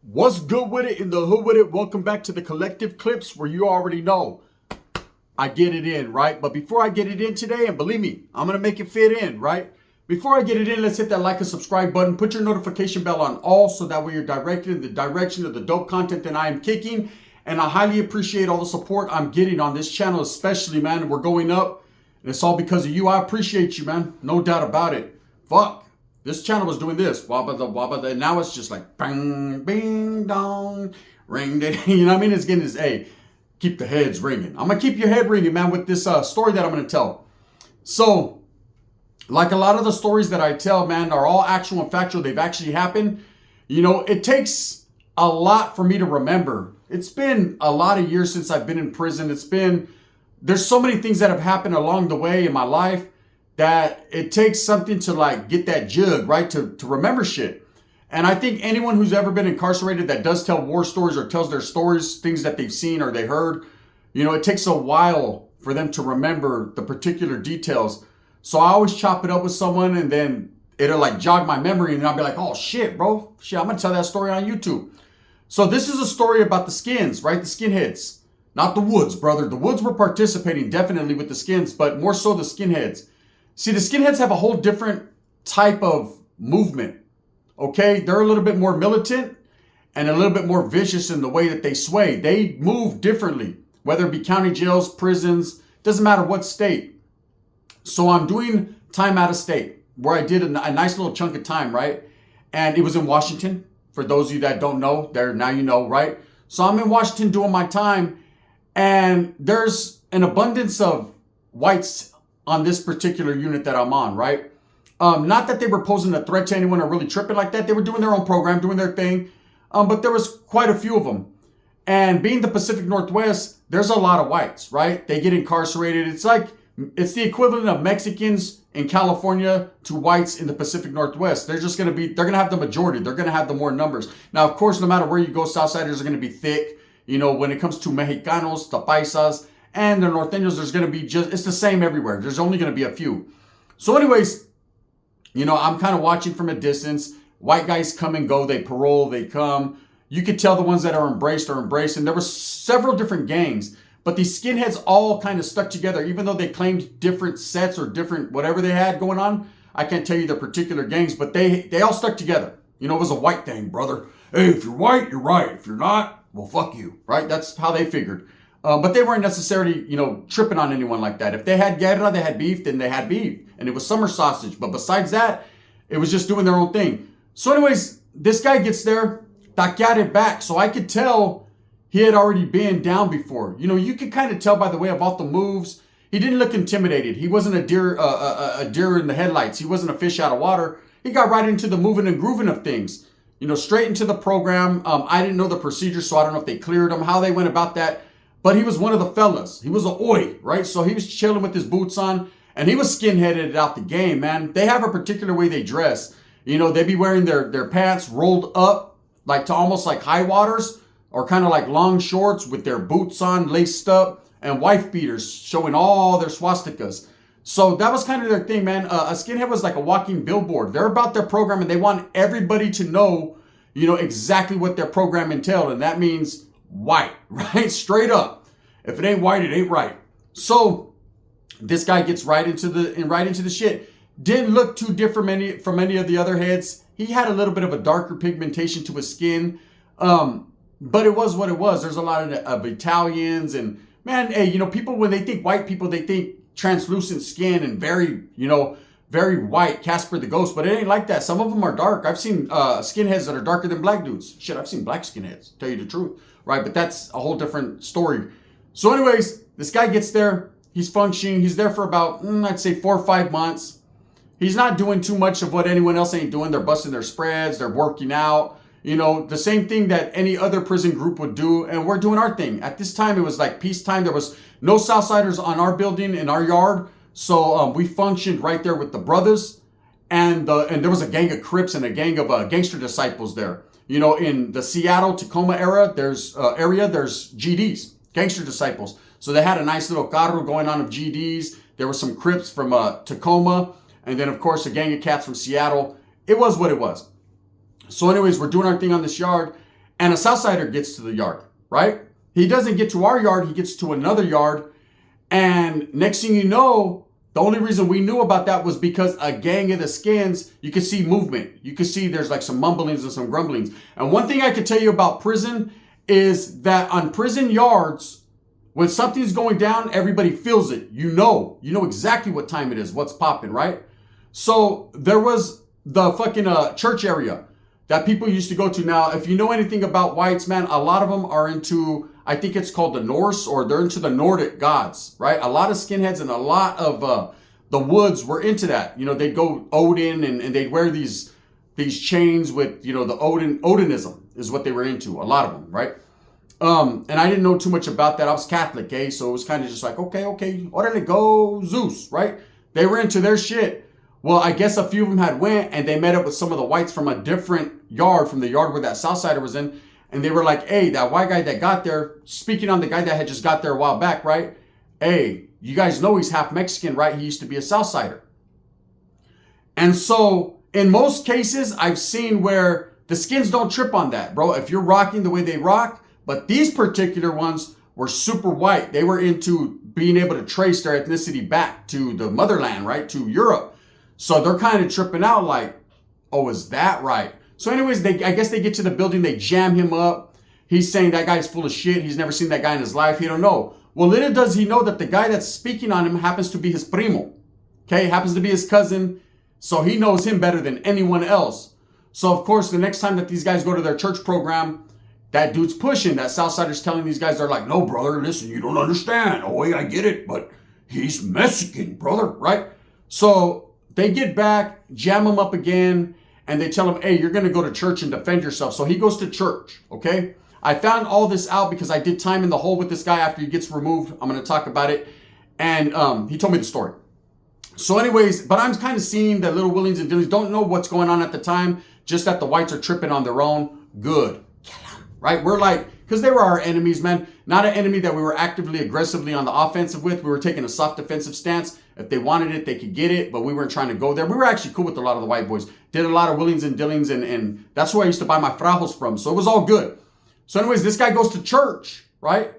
What's good with it in the hood with it? Welcome back to the collective clips where you already know I get it in, right? But before I get it in today, and believe me, I'm going to make it fit in, right? Before I get it in, let's hit that like and subscribe button. Put your notification bell on all so that way you're directed in the direction of the dope content that I am kicking. And I highly appreciate all the support I'm getting on this channel, especially, man. We're going up, and it's all because of you. I appreciate you, man. No doubt about it. Fuck. This channel was doing this, wabba the, now it's just like bang, bing, dong, ring, ding. You know what I mean? It's getting this, hey, keep the heads ringing. I'm gonna keep your head ringing, man, with this story that I'm gonna tell. So, like a lot of the stories that I tell, man, are all actual and factual. They've actually happened. You know, it takes a lot for me to remember. It's been a lot of years since I've been in prison. There's so many things that have happened along the way in my life that it takes something to like get that jug, right? To remember shit. And I think anyone who's ever been incarcerated that does tell war stories or tells their stories, things that they've seen or they heard, you know, it takes a while for them to remember the particular details. So I always chop it up with someone and then it'll like jog my memory and I'll be like, oh shit, bro. Shit, I'm gonna tell that story on YouTube. So this is a story about the skins, right? The skinheads. Not the Woods, brother. The Woods were participating definitely with the skins, but more so the skinheads. See, the skinheads have a whole different type of movement, okay? They're a little bit more militant and a little bit more vicious in the way that they sway. They move differently, whether it be county jails, prisons, doesn't matter what state. So I'm doing time out of state where I did a nice little chunk of time, right? And it was in Washington. For those of you that don't know, now you know, right? So I'm in Washington doing my time and there's an abundance of whites on this particular unit that I'm on, right? Not that they were posing a threat to anyone or really tripping like that. They were doing their own program, doing their thing. But there was quite a few of them. And being the Pacific Northwest, there's a lot of whites, right? They get incarcerated. It's the equivalent of Mexicans in California to whites in the Pacific Northwest. They're going to have the majority. They're going to have the more numbers. Now, of course, no matter where you go, Southsiders are going to be thick. You know, when it comes to Mexicanos, the Paisas, and the Norteños, there's going to be it's the same everywhere. There's only going to be a few. So anyways, you know, I'm kind of watching from a distance. White guys come and go. They parole, they come. You could tell the ones that are embraced. And there were several different gangs. But these skinheads all kind of stuck together, even though they claimed different sets or different whatever they had going on. I can't tell you the particular gangs, but they all stuck together. You know, it was a white thing, brother. Hey, if you're white, you're right. If you're not, well, fuck you, right? That's how they figured. But they weren't necessarily, you know, tripping on anyone like that. If they had guerra, they had beef, then they had beef. And it was summer sausage. But besides that, it was just doing their own thing. So anyways, this guy gets there, taqueated back. So I could tell he had already been down before. You know, you could kind of tell by the way of all the moves. He didn't look intimidated. He wasn't a deer in the headlights. He wasn't a fish out of water. He got right into the moving and grooving of things. You know, straight into the program. I didn't know the procedure, so I don't know if they cleared him, how they went about that. But he was one of the fellas. He was a oi, right? So he was chilling with his boots on, and he was skinheaded out the game, man. They have a particular way they dress. You know, they be wearing their pants rolled up, like to almost like high waters, or kind of like long shorts with their boots on, laced up, and wife beaters showing all their swastikas. So that was kind of their thing, man. A skinhead was like a walking billboard. They're about their program, and they want everybody to know, you know, exactly what their program entailed, and that means white, right? Straight up. If it ain't white, it ain't right. So this guy gets right into the shit. Didn't look too different from any of the other heads. He had a little bit of a darker pigmentation to his skin. But it was what it was. There's a lot of Italians and man, hey, you know, people, when they think white people, they think translucent skin and very, you know, very white, Casper the Ghost, but it ain't like that. Some of them are dark. I've seen skinheads that are darker than black dudes. Shit, I've seen black skinheads, tell you the truth. Right, but that's a whole different story. So anyways, this guy gets there. He's functioning. He's there for about, I'd say 4 or 5 months. He's not doing too much of what anyone else ain't doing. They're busting their spreads. They're working out. You know, the same thing that any other prison group would do. And we're doing our thing. At this time, it was like peacetime. There was no Southsiders on our building, in our yard. So we functioned right there with the brothers. And there was a gang of Crips and a gang of gangster disciples there. You know, in the Seattle, Tacoma there's GDs, gangster disciples. So they had a nice little carro going on of GDs. There were some Crips from Tacoma. And then, of course, a gang of cats from Seattle. It was what it was. So anyways, we're doing our thing on this yard. and a Southsider gets to the yard, right? He doesn't get to our yard, he gets to another yard. And next thing you know, the only reason we knew about that was because a gang of the Skins, you could see movement. You could see there's like some mumblings and some grumblings. And one thing I could tell you about prison is that on prison yards, when something's going down, everybody feels it. You know exactly what time it is, what's popping, right? So there was the fucking church area that people used to go to. Now, if you know anything about whites, man, a lot of them are into, I think it's called the Norse, or they're into the Nordic gods, right? A lot of skinheads and a lot of the woods were into that. You know, they'd go Odin and they'd wear these chains with, you know, the Odinism is what they were into, a lot of them, right? And I didn't know too much about that. I was Catholic, so it was kind of just like, okay, orale, go Zeus, right? They were into their shit. Well, I guess a few of them had went and they met up with some of the whites from a different yard, from the yard where that Southsider was in. And they were like, hey, that white guy that got there, speaking on the guy that had just got there a while back, right? Hey, you guys know he's half Mexican, right? He used to be a Southsider. And so in most cases, I've seen where the Skins don't trip on that, bro. If you're rocking the way they rock, but these particular ones were super white. They were into being able to trace their ethnicity back to the motherland, right? To Europe. So they're kind of tripping out like, oh, is that right? So anyways, I guess they get to the building. They jam him up. He's saying that guy's full of shit. He's never seen that guy in his life. He don't know. Well, little does he know that the guy that's speaking on him happens to be his primo. Okay, happens to be his cousin. So he knows him better than anyone else. So of course, the next time that these guys go to their church program, that dude's pushing. That Southsider's telling these guys, they're like, no, brother, listen, you don't understand. Oh, yeah, I get it, but he's Mexican, brother, right? So they get back, jam him up again, and they tell him, hey, you're going to go to church and defend yourself. So he goes to church, okay? I found all this out because I did time in the hole with this guy after he gets removed. I'm going to talk about it. And he told me the story. So anyways, but I'm kind of seeing that little willies and dillies don't know what's going on at the time, just that the whites are tripping on their own. Good. Right? We're like, because they were our enemies, man. Not an enemy that we were actively, aggressively on the offensive with. We were taking a soft defensive stance. If they wanted it, they could get it, but we weren't trying to go there. We were actually cool with a lot of the white boys. Did a lot of willings and dillings, and that's who I used to buy my frajos from. So it was all good. So anyways, this guy goes to church, right?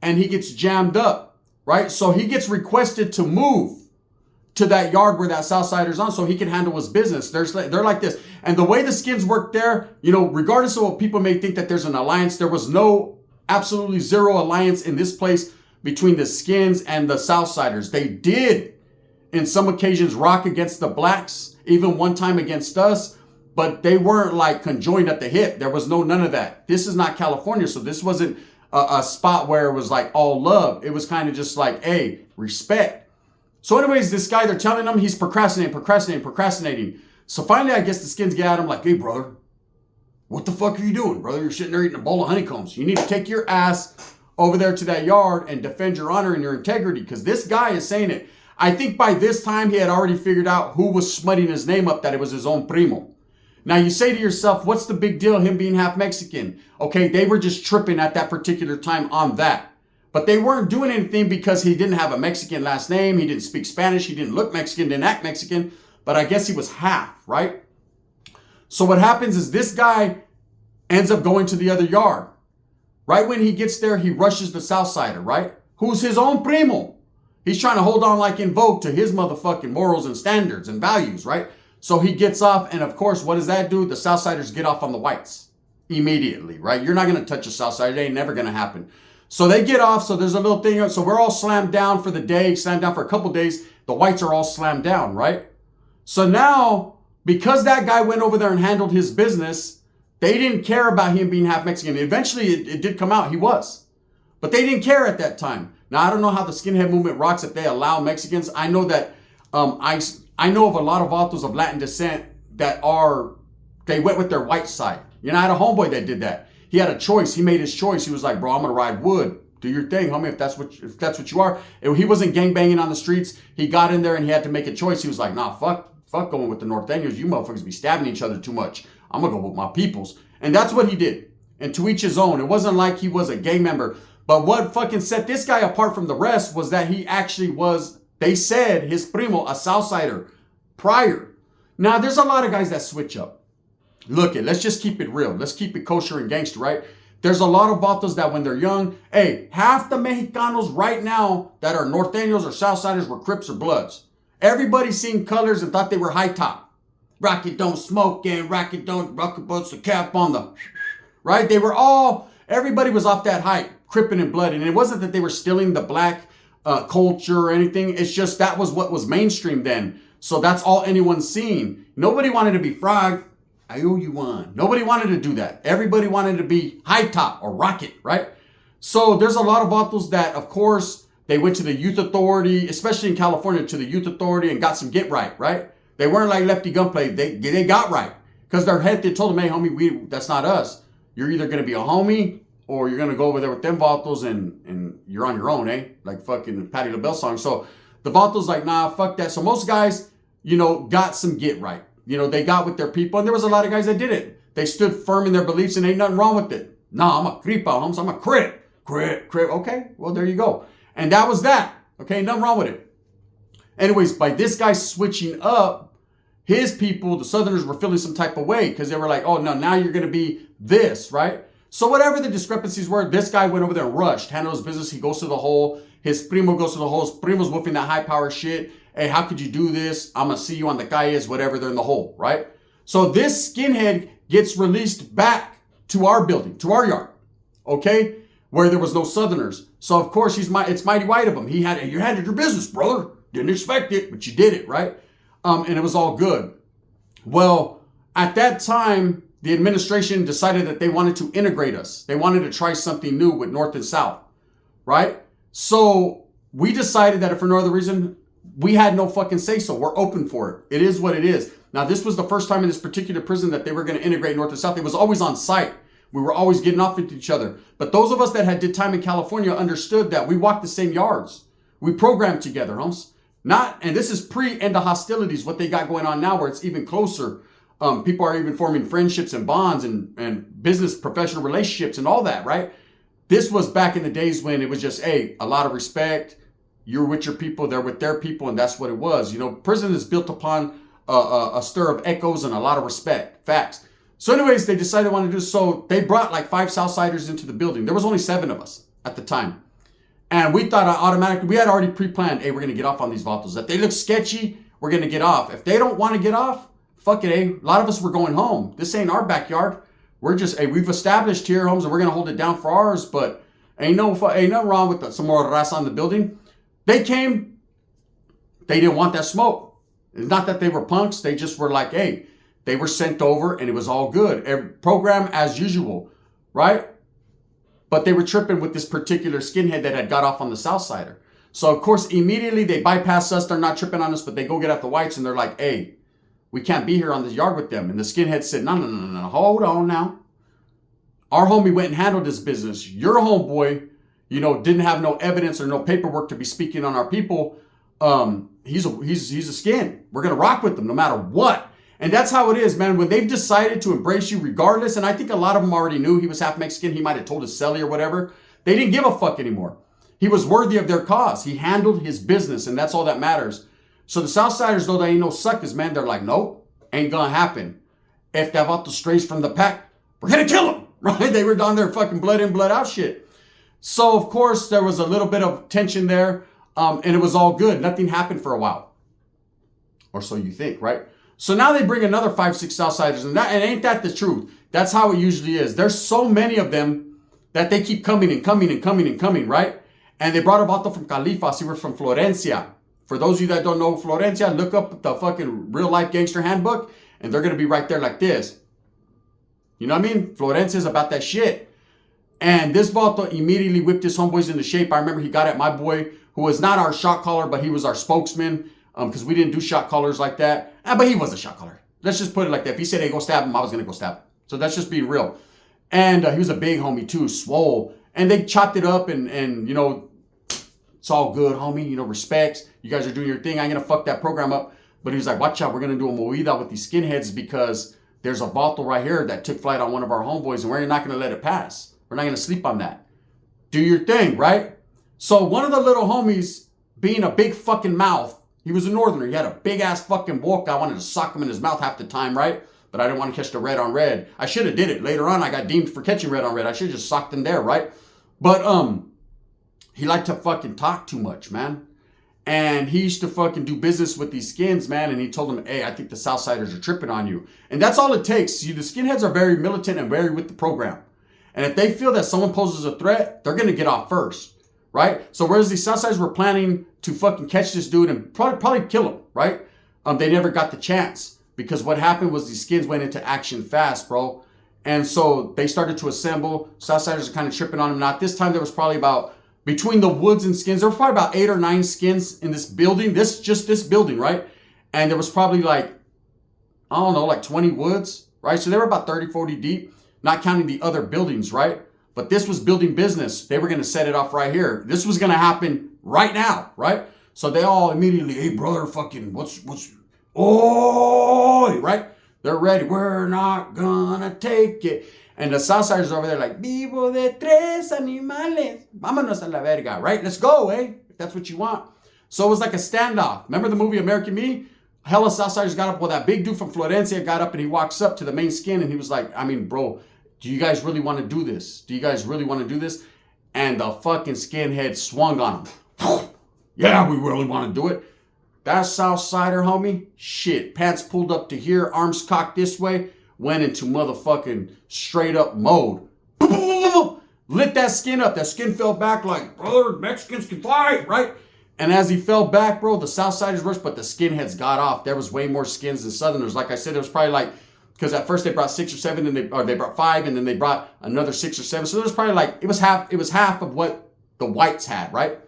And he gets jammed up, right? So he gets requested to move to that yard where that Southsider's on so he can handle his business. They're like this. And the way the Skins work there, you know, regardless of what people may think that there's an alliance, there was absolutely zero alliance in this place between the Skins and the Southsiders. They did, in some occasions, rock against the blacks, even one time against us, but they weren't like conjoined at the hip. There was none of that. This is not California, so this wasn't a spot where it was like all love. It was kind of just like, hey, respect. So anyways, this guy, they're telling him he's procrastinating. So finally, I guess the Skins get at him like, hey, brother, what the fuck are you doing, brother? You're sitting there eating a bowl of honeycombs. You need to take your ass over there to that yard and defend your honor and your integrity, because this guy is saying it. I think by this time, he had already figured out who was smutting his name up, that it was his own primo. Now, you say to yourself, what's the big deal, him being half Mexican? Okay, they were just tripping at that particular time on that. But they weren't doing anything because he didn't have a Mexican last name. He didn't speak Spanish. He didn't look Mexican, didn't act Mexican. But I guess he was half, right? So what happens is this guy ends up going to the other yard. Right when he gets there, he rushes the Southsider, right? Who's his own primo. He's trying to hold on like in Vogue to his motherfucking morals and standards and values, right? So he gets off, and of course, what does that do? The Southsiders get off on the whites immediately, right? You're not going to touch a Southsider. It ain't never going to happen. So they get off. So there's a little thing. So we're all slammed down for the day, slammed down for a couple days. The whites are all slammed down, right? So now, because that guy went over there and handled his business, they didn't care about him being half Mexican. Eventually, it did come out. He was. But they didn't care at that time. Now, I don't know how the skinhead movement rocks if they allow Mexicans. I know that I know of a lot of authors of Latin descent that they went with their white side. You know, I had a homeboy that did that. He had a choice. He made his choice. He was like, bro, I'm going to ride wood. Do your thing, homie, if that's what you are. He wasn't gangbanging on the streets. He got in there and he had to make a choice. He was like, nah, fuck going with the Norteños. You motherfuckers be stabbing each other too much. I'm going to go with my peoples. And that's what he did. And to each his own. It wasn't like he was a gang member. But what fucking set this guy apart from the rest was that he actually was, they said, his primo, a Southsider prior. Now, there's a lot of guys that switch up. Look it, let's just keep it real. Let's keep it kosher and gangster, right? There's a lot of vatos that when they're young, hey, half the Mexicanos right now that are norteños or southsiders were Crips or Bloods. Everybody seen colors and thought they were high top. Rocket don't smoke and rocket puts the cap on the, right? They were all, everybody was off that hype, Crippin' and Blood. And it wasn't that they were stealing the black culture or anything. It's just that was what was mainstream then. So that's all anyone's seen. Nobody wanted to be Frog. I owe you one. Nobody wanted to do that. Everybody wanted to be high top or rocket, right? So there's a lot of vatos that, of course, they went to the youth authority, especially in California, to the youth authority and got some get right? They weren't like Lefty Gunplay. They got right. Because their head, they told them, hey, homie, that's not us. You're either going to be a homie or you're going to go over there with them vatos and you're on your own, eh? Like fucking Patti LaBelle song. So the vatos like, nah, fuck that. So most guys, got some get right. They got with their people, and there was a lot of guys that did it. They stood firm in their beliefs, and ain't nothing wrong with it. Nah, I'm a creepa, homes. I'm a crip. Okay, well, there you go. And that was that. Okay, nothing wrong with it. Anyways, by this guy switching up, his people, the Southerners, were feeling some type of way because they were like, oh, no, now you're going to be this, right? So whatever the discrepancies were, this guy went over there and rushed, handled his business. He goes to the hole. His primo goes to the hole. His primo's woofing that high power shit. Hey, how could you do this? I'm going to see you on the calles, whatever, they're in the hole, right? So this skinhead gets released back to our building, to our yard, okay? Where there was no Southerners. So, of course, it's mighty white of him. You handled your business, brother. Didn't expect it, but you did it, right? And it was all good. Well, at that time, the administration decided that they wanted to integrate us. They wanted to try something new with North and South, right? So we decided that if for no other reason, we had no fucking say so. We're open for it. It is what it is. Now, this was the first time in this particular prison that they were going to integrate North and South. It was always on site. We were always getting off with each other. But those of us that did time in California understood that we walked the same yards. We programmed together, homes. And this is pre-end of hostilities, what they got going on now, where it's even closer. People are even forming friendships and bonds and business professional relationships and all that, right? This was back in the days when it was just, hey, a lot of respect. You're with your people, they're with their people, and that's what it was. Prison is built upon a stir of echoes and a lot of respect. Facts. So anyways, they decided they wanted to do so. They brought like 5 Southsiders into the building. There was only 7 of us at the time. And we thought automatically, we had already pre-planned, hey, we're going to get off on these vatos. If they look sketchy, we're going to get off. If they don't want to get off, fuck it, eh? A lot of us were going home. This ain't our backyard. We're just, hey, we've established here, homes, and we're going to hold it down for ours, but ain't nothing wrong with some more raza on the building. They came, they didn't want that smoke. It's not that they were punks. They just were like, hey, they were sent over and it was all good. Every program as usual, right? But they were tripping with this particular skinhead that had got off on the Southsider. So, of course, immediately they bypass us. They're not tripping on us, but they go get at the whites and they're like, hey, we can't be here on this yard with them. And the skinhead said, no, hold on now. Our homie went and handled this business. Your homeboy, didn't have no evidence or no paperwork to be speaking on our people. He's a skin. We're going to rock with them no matter what. And that's how it is, man. When they've decided to embrace you regardless, and I think a lot of them already knew he was half Mexican. He might have told his celly or whatever. They didn't give a fuck anymore. He was worthy of their cause. He handled his business, and that's all that matters. So the Southsiders, though they ain't no suckers, man, they're like, nope, ain't gonna happen. If that vato strays from the pack, we're gonna kill him, right? They were down there fucking blood in, blood out shit. So, of course, there was a little bit of tension there, and it was all good. Nothing happened for a while. Or so you think, right? So now they bring another 5, 6 Southsiders, and ain't that the truth? That's how it usually is. There's so many of them that they keep coming and coming and coming and coming, right? And they brought a vato from Califas. He was from Florencia. For those of you that don't know Florencia, look up the fucking real life gangster handbook, and they're going to be right there like this. You know what I mean? Florencia is about that shit. And this vato immediately whipped his homeboys into shape. I remember he got at my boy, who was not our shot caller, but he was our spokesman, because we didn't do shot callers like that. But he was a shot caller. Let's just put it like that. If he said, hey, go stab him, I was going to go stab him. So that's just being real. And he was a big homie too, swole. And they chopped it up and it's all good, homie. Respects. You guys are doing your thing. I ain't going to fuck that program up. But he was like, watch out. We're going to do a movida with these skinheads because there's a vato right here that took flight on one of our homeboys and we're not going to let it pass. We're not going to sleep on that. Do your thing, right? So one of the little homies, being a big fucking mouth, he was a northerner. He had a big ass fucking boca. I wanted to sock him in his mouth half the time, right? but I didn't want to catch the red on red. I should have did it. Later on, I got deemed for catching red on red. I should have just socked him there, right? But he liked to fucking talk too much, man. And he used to fucking do business with these skins, man. And he told them, hey, I think the southsiders are tripping on you. And that's all it takes. The skinheads are very militant and very with the program. And if they feel that someone poses a threat, they're going to get off first, right? So whereas the southsiders were planning to fucking catch this dude and probably kill him, right? They never got the chance because what happened was these skins went into action fast, bro. And so they started to assemble. Southsiders are kind of tripping on him. Now, at this time, there was probably about, between the woods and skins, there was probably about 8 or 9 skins in this building. Just this building, right? And there was probably like, I don't know, like 20 woods, right? So they were about 30, 40 deep, not counting the other buildings, right? But this was building business. They were going to set it off right here. This was going to happen right now, right? So they all immediately, hey, brother, fucking, oh, right? They're ready. We're not gonna take it. And the Southsiders over there like, vivo de tres animales. Vámonos a la verga, right? Let's go, eh? If that's what you want. So it was like a standoff. Remember the movie American Me? Hella Southsiders got up. Well, that big dude from Florencia got up and he walks up to the main skin and he was like, I mean, bro, do you guys really want to do this? Do you guys really want to do this? And the fucking skinhead swung on him. Yeah, we really want to do it. That Southsider, homie, shit, pants pulled up to here, arms cocked this way, went into motherfucking straight up mode. Lit that skin up. That skin fell back like, brother, Mexicans can fight, right? And as he fell back, bro, the Southsiders rushed, but the skinheads got off. There was way more skins than Southerners. Like I said, it was probably like, because at first they brought 6 or 7, then they brought 5, and then they brought another 6 or 7. So there was probably like, it was half of what the whites had, right?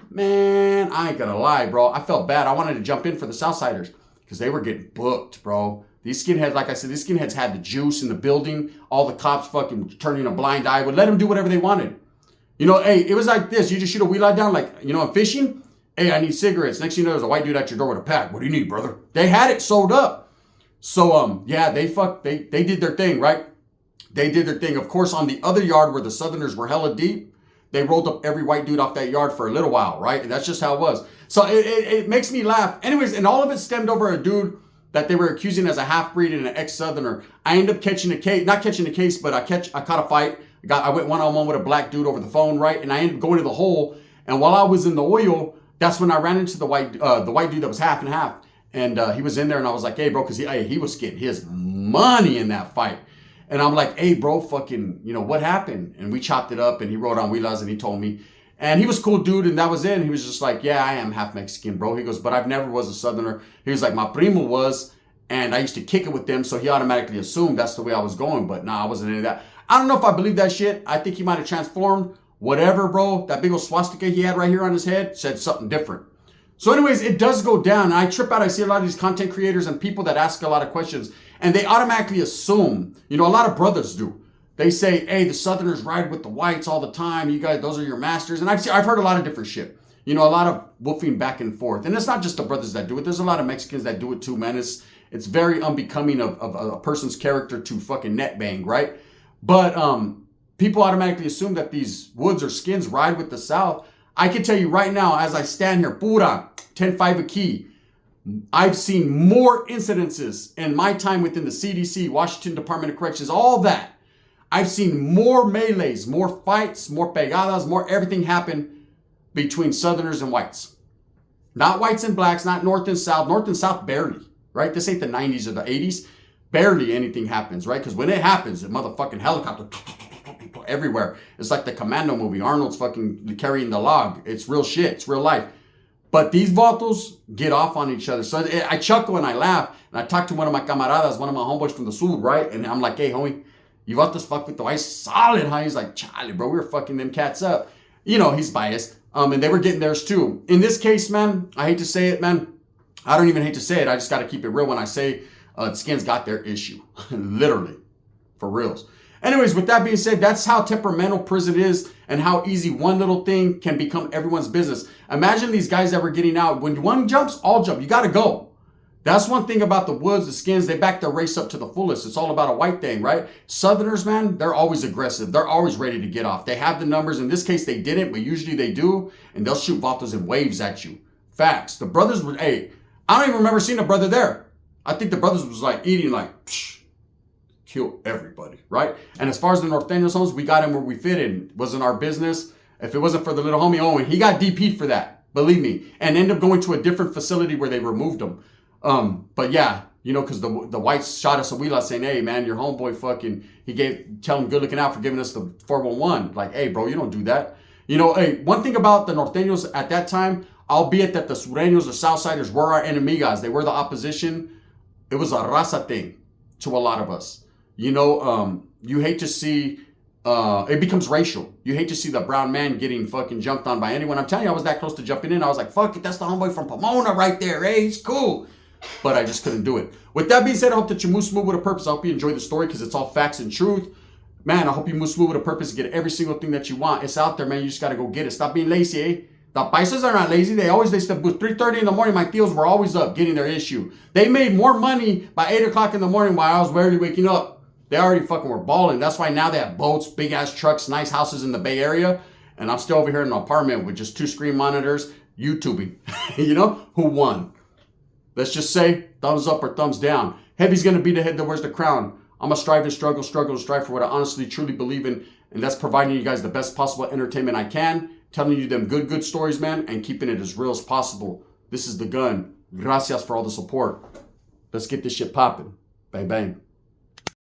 Man, I ain't gonna lie, bro. I felt bad. I wanted to jump in for the Southsiders because they were getting booked, bro. These skinheads, like I said, these skinheads had the juice in the building. All the cops fucking turning a blind eye, would let them do whatever they wanted. You know, hey, it was like this. You just shoot a wheel down like, you know, I'm fishing. Hey, I need cigarettes. Next thing you know, there's a white dude at your door with a pack. What do you need, brother? They had it sold up. So, yeah, they did their thing, right? They did their thing. Of course, on the other yard where the Southerners were hella deep, they rolled up every white dude off that yard for a little while, right? And that's just how it was. So it makes me laugh. Anyways, and all of it stemmed over a dude that they were accusing as a half-breed and an ex-Southerner. I ended up catching a case, not catching a case, but I caught a fight. I went one-on-one with a black dude over the phone, right? And I ended up going to the hole. And while I was in the oil, that's when I ran into the white dude that was half and half. And he was in there, and I was like, hey, bro, because he was getting his money in that fight. And I'm like, hey, bro, fucking, you know, what happened? And we chopped it up, and he rode on wheelas, and he told me. And he was a cool dude, and that was it. And he was just like, yeah, I am half Mexican, bro. He goes, but I've never was a Southerner. He was like, my primo was, and I used to kick it with them, so he automatically assumed that's the way I was going. But nah, I wasn't into that. I don't know if I believe that shit. I think he might have transformed. Whatever, bro. That big old swastika he had right here on his head said something different. So anyways, it does go down. I trip out. I see a lot of these content creators and people that ask a lot of questions, and they automatically assume, you know, a lot of brothers do. They say, hey, the Southerners ride with the whites all the time. You guys, those are your masters. And I've heard a lot of different shit. You know, a lot of woofing back and forth. And it's not just the brothers that do it. There's a lot of Mexicans that do it too, man. It's very unbecoming of a person's character to fucking net bang, right? But people automatically assume that these woods or skins ride with the South. I can tell you right now, as I stand here, pura, 10-5 a key, I've seen more incidences in my time within the CDC, Washington Department of Corrections, all that. I've seen more melees, more fights, more pegadas, more everything happen between Southerners and whites. Not whites and blacks, not North and South. North and South, barely, right? This ain't the 90s or the 80s. Barely anything happens, right? Because when it happens, a motherfucking helicopter everywhere. It's like the Commando movie. Arnold's fucking carrying the log. It's real shit. It's real life. But these vatos get off on each other. So I chuckle and I laugh. And I talk to one of my camaradas, one of my homeboys from the Sur, right? And I'm like, hey, homie, you vatos fuck with the whites solid, huh? He's like, Charlie, bro, we were fucking them cats up. You know, he's biased. And they were getting theirs too. In this case, man, I hate to say it, man. I don't even hate to say it. I just got to keep it real when I say the skins got their issue. Literally. For reals. Anyways, with that being said, that's how temperamental prison is and how easy one little thing can become everyone's business. Imagine these guys that were getting out. When one jumps, all jump. You got to go. That's one thing about the woods, the skins. They back their race up to the fullest. It's all about a white thing, right? Southerners, man, they're always aggressive. They're always ready to get off. They have the numbers. In this case, they didn't, but usually they do. And they'll shoot vatos in waves at you. Facts. The brothers were, hey, I don't even remember seeing a brother there. I think the brothers was like eating like, psh, kill everybody, right? And as far as the Norteños homes, we got him where we fit in. It wasn't our business. If it wasn't for the little homie Owen, he got DP'd for that, believe me, and ended up going to a different facility where they removed him. But yeah, you know, because the whites shot us a wheel saying, hey, man, your homeboy fucking, tell him good looking out for giving us the 411. Like, hey, bro, you don't do that. You know, hey, one thing about the Norteños at that time, albeit that the Sureños or Southsiders were our enemigas, they were the opposition, it was a raza thing to a lot of us. You know, you hate to see, it becomes racial. You hate to see the brown man getting fucking jumped on by anyone. I'm telling you, I was that close to jumping in. I was like, fuck it, that's the homeboy from Pomona right there. Hey, he's cool. But I just couldn't do it. With that being said, I hope that you move smooth with a purpose. I hope you enjoy the story because it's all facts and truth. Man, I hope you move smooth with a purpose and get every single thing that you want. It's out there, man. You just got to go get it. Stop being lazy, eh? The paisas are not lazy. They step 3:30 in the morning. My tios were always up getting their issue. They made more money by 8 o'clock in the morning while I was barely waking up. They already fucking were balling. That's why now they have boats, big ass trucks, nice houses in the Bay Area. And I'm still over here in an apartment with just 2 screen monitors, YouTubing. You know, who won? Let's just say thumbs up or thumbs down. Heavy's going to be the head that wears the crown. I'm going to strive and struggle and strive for what I honestly, truly believe in. And that's providing you guys the best possible entertainment I can. Telling you them good stories, man. And keeping it as real as possible. This is The Gun. Gracias for all the support. Let's get this shit popping. Bang, bang.